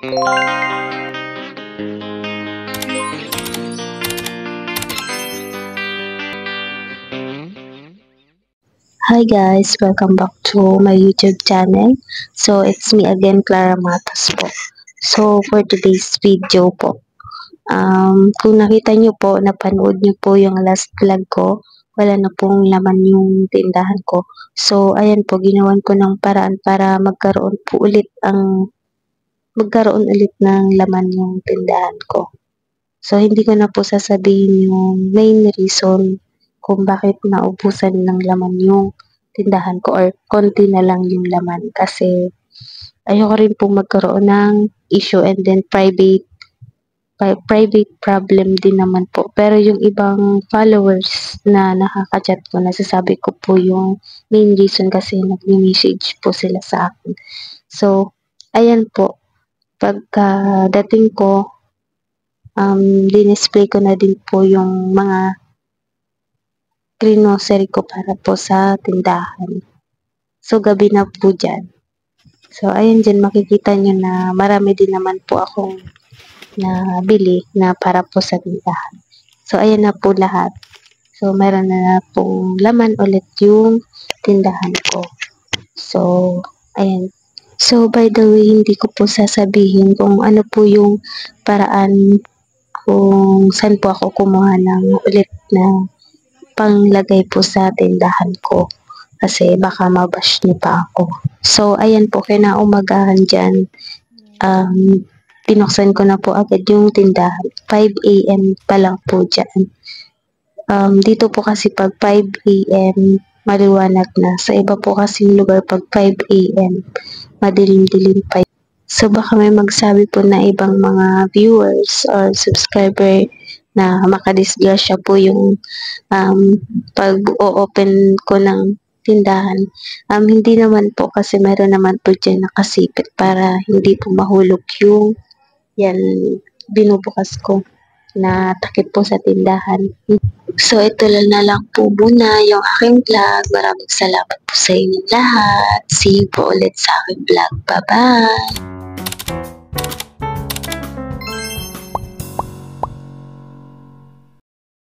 Hi guys, welcome back to my YouTube channel. So it's me again, Clara Matos po. So for today's video po, kung nakita nyo po, napanood nyo po yung last vlog ko, wala na pong laman yung tindahan ko. So ayan po, ginawan ko ng paraan para magkaroon ulit ng laman yung tindahan ko. So hindi ko na po sasabihin yung main reason kung bakit naubusan ng laman yung tindahan ko or konti na lang yung laman kasi ayoko rin po magkaroon ng issue and then private problem din naman po. Pero yung ibang followers na nakaka-chat ko, nasasabi ko po yung main reason kasi nag-message po sila sa akin. So, ayan po. Pagka dating ko, dinisplay ko na din po yung mga grocery ko para po sa tindahan. So, gabi na po dyan. So, ayun dyan, makikita nyo na marami din naman po akong nabili na para po sa tindahan. So, ayan na po lahat. So, meron na pong laman ulit yung tindahan ko. So, ayan. So, by the way, hindi ko po sasabihin kung ano po yung paraan kung saan po ako kumuha ng ulit na panglagay po sa tindahan ko. Kasi baka mabash niyo pa ako. So, ayan po, kinaumagahan dyan. Pinuksan ko na po agad yung tindahan. 5 a.m. pa lang po dyan. Dito po kasi pag 5 a.m. maliwanag na. Sa iba po kasi lugar pag 5 a.m. madilim-dilim pa. So, baka may magsabi po na ibang mga viewers or subscriber na makadisgrasya po yung pag-o-open ko ng tindahan. Hindi naman po kasi meron naman po dyan nakasipit para hindi po mahulog yung yan binubukas ko na takip po sa tindahan. So, ito lang na lang po muna yung aking vlog. Maraming salamat po sa inyong lahat. See you po ulit sa aking vlog. Bye-bye!